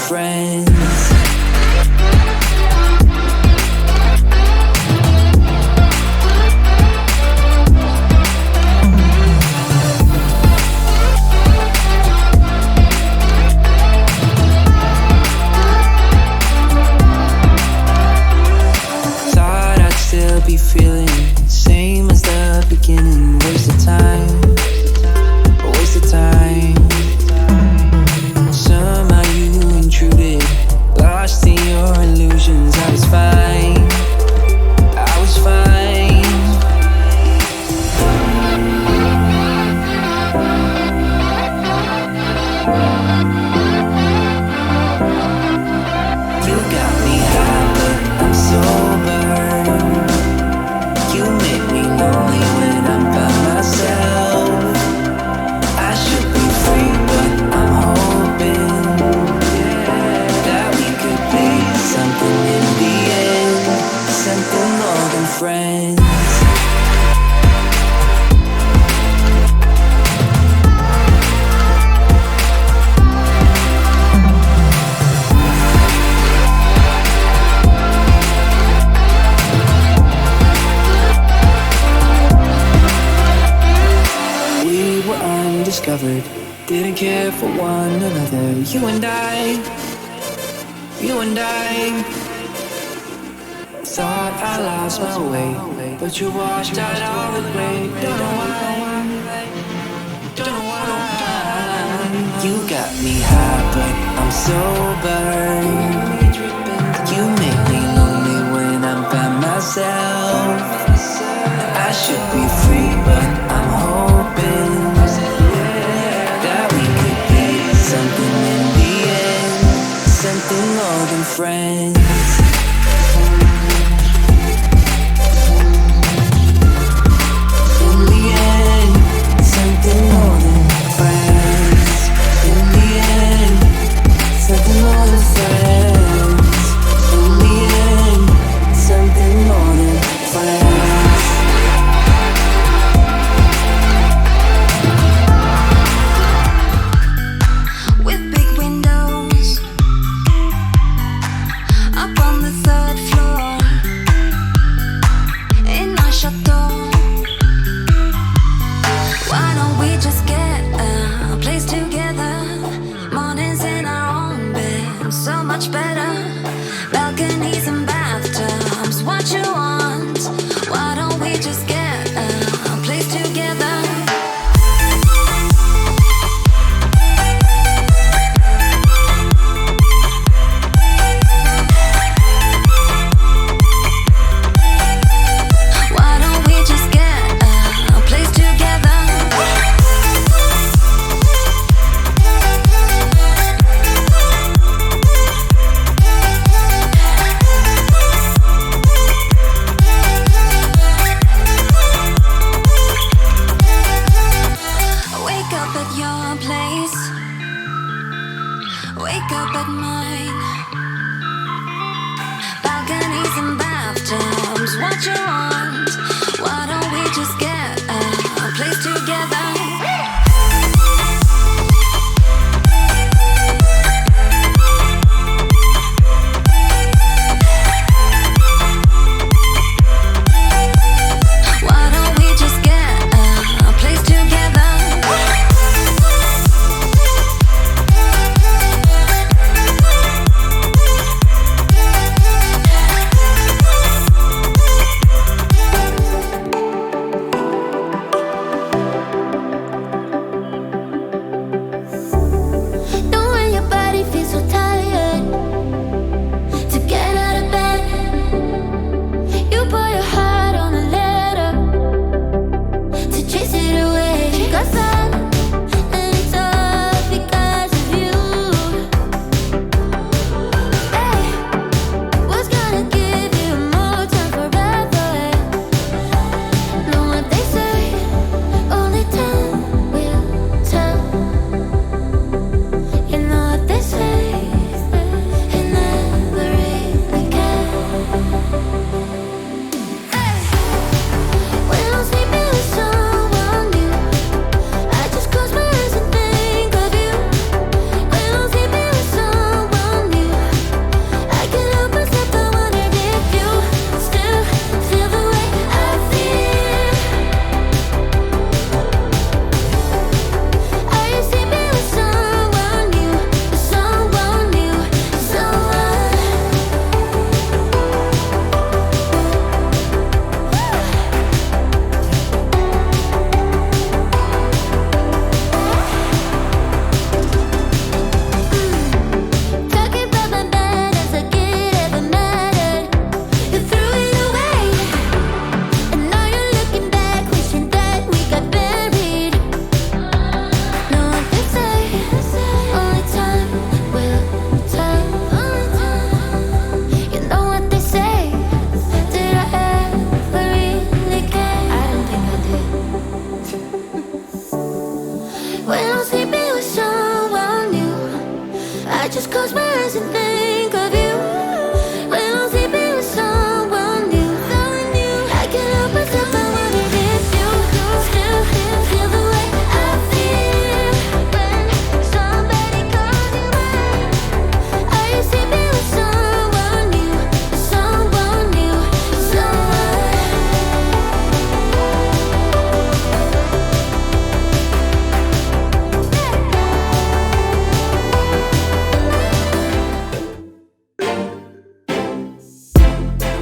friends. Be feeling same as the beginning. Waste of time, waste of time. Somehow you intruded, lost in your illusions. I was fine, I was fine. You got me high, but I'm sober. You make me lonely when I'm by myself. I should be free, but I'm hoping that we could be something in the end, something more than friends. Discovered, didn't care for one another. You and I thought I lost my way, but you washed out all the gray. Don't know why, don't know why. You got me high, but I'm sober. You make me lonely when I'm by myself. I should be free, but I'm hoping something in the end, something more than friends. In the end, something more than friends. In the end, something more than friends. In the end, something more than friends.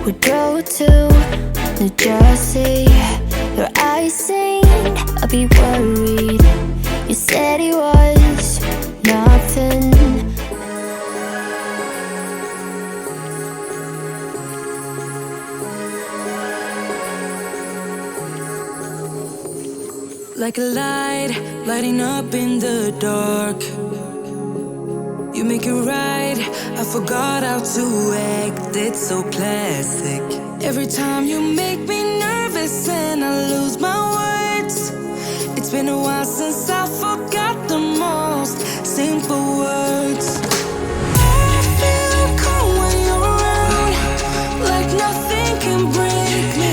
We drove to New Jersey. Your eyes saying I'll be worried. You said it was nothing. Like a light, lighting up in the dark. You make it right, I forgot how to act. It's so classic. Every time you make me nervous and I lose my words. It's been a while since I forgot the most simple words. I feel calm when you're around, like nothing can break me.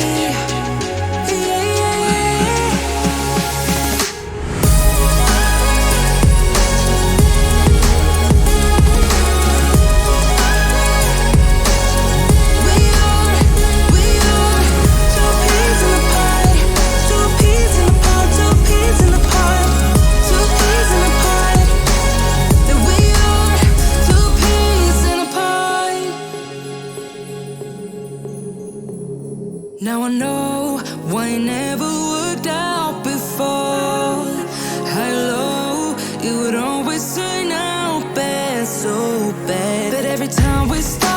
Now I know why it never worked out before. High low, it would always turn out bad, so bad. But every time we start